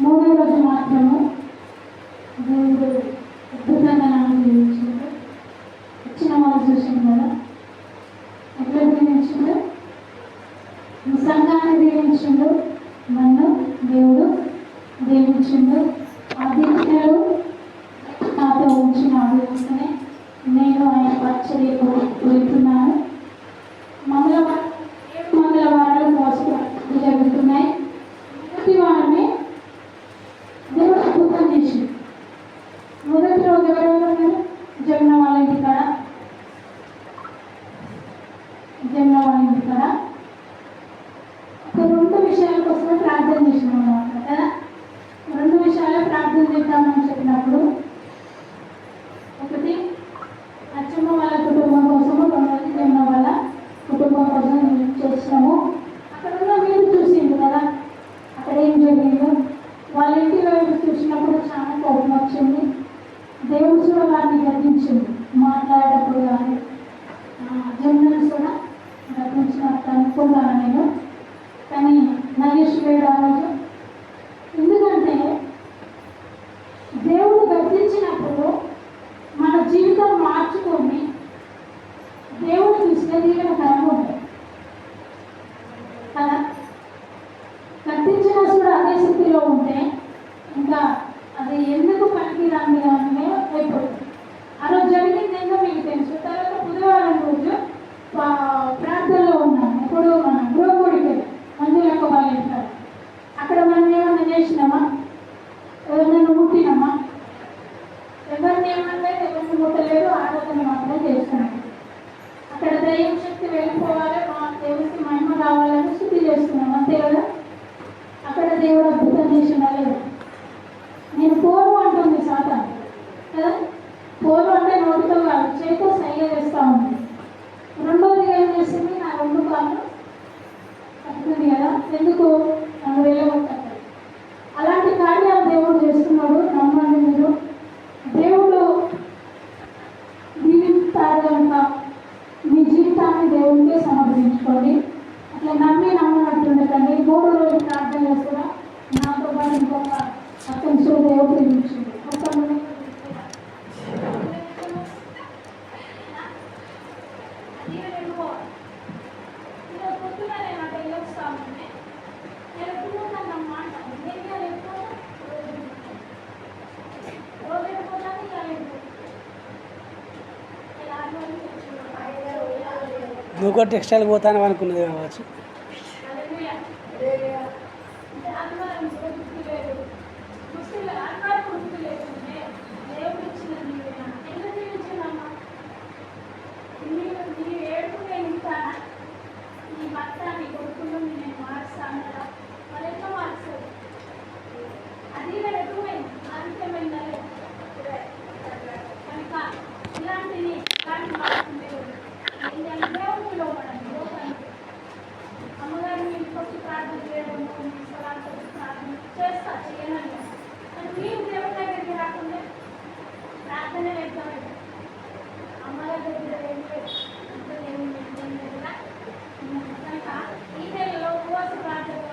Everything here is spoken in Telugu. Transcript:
మూడో రోజు మాత్రము దేవుడు అద్భుతంగా నాకు దీవించిండు. వచ్చిన వాళ్ళు చూసిండు కదా ఎట్లా దీవించిండు. సంఘాన్ని దీవించిండు, నన్ను దేవుడు దీవించిండు. ఆ దీవెనలు నాతో ఉంచినాడు. అందుకనే నేను ఆయన పరిచర్యకు వెళ్తున్నాను. మంగళవారాలు మోసలు జరుగుతున్నాయి. మొదటి వారమే దేవుడు అద్భుతం చేసి మొదటి రోజు ఎవరెవరు జమున వాళ్ళ ఇంటికాడ ఒక రెండు విషయాల కోసమే ప్రార్థన చేసినాం అన్నమాట కదా. రెండు విషయాలే ప్రార్థన చేద్దామని చెప్పినప్పుడు ఒకటి అచ్చమ్మ వాళ్ళ కుటుంబం కోసము, రెండోది జమున వాళ్ళ కుటుంబం కోసం చేసినాము. అక్కడ ఉన్న మీరు చూసిండు కదా అక్కడ ఏం జరిగిందో. వాళ్ళ ఇంటి వైపు చూసినప్పుడు చాలా కోపం వచ్చింది. దేవుడు కూడా వారిని గర్తించింది మాట్లాడేటప్పుడు. కానీ జమునను కూడా గర్తించినట్టు అనుకుంటాను నేను. కానీ నగేష్ లేడు ఆ రోజు. ఎందుకంటే దేవుడు గర్తించినప్పుడు మన జీవితం మార్చుకొని దేవుడు చూస్తే దీవెనకరంగా ఉంటాయి కదా. కట్టించిన కూడా అదే స్థితిలో ఉంటే ఇంకా అది ఎందుకు పనికిరాని కానీ అయిపోతుంది. ఆ రోజు జరిగింది ఏందో మీకు తెలుసు. తర్వాత బుధవారం రోజు ప్రార్థనలో ఉన్నాను. ఇప్పుడు మనం గృహగుడికి మందులకు వాళ్ళు వెళ్తారు. అక్కడ మనం ఏమన్నా చేసినామా, ఎవరినైనా ముట్టినామా? ఎవరిని ఏమన్నా ఎవరిని ముట్టలేదు, ఆరాధన మాత్రం చేస్తున్నాం. అక్కడ దైవ శక్తి వెళ్ళిపోవాలి, మా దేవుడికి మహిమ రావాలని స్థుతి చేస్తున్నాం అంతే కదా. అక్కడ దేవుడు అద్భుతం చేసినా లేదు. నేను పోరు అంటుంది సాతాను కదా. పోరు అంటే నోటితో కాదు, చేతితో సైగ చేస్తూ ఉంది. రెండోదిగా ఏం చేస్తుంది, నా రెండు కాళ్ళు కట్టుకుంది కదా, ఎందుకు నన్ను వెళ్ళగొట్టాలి. అలాంటి కార్యాలు దేవుడు చేస్తున్నాడు. నమ్మండి మీరు. దేవుడు దీవిస్తాడు కనుక మీ జీవితాన్ని దేవుడికే సమర్పించుకోండి. అట్లా నమ్మినట్టుండకండి. 3 రోజులు ప్రార్థన చేస్తున్నా నాతో పాటు ఇంకొక అతను దేవుడు దీవించింది. నువ్వు కూడా టెక్స్టైల్ పోతాను అనుకున్నది కావచ్చు. ఈ నెలలో ఉపవాస ప్రార్థన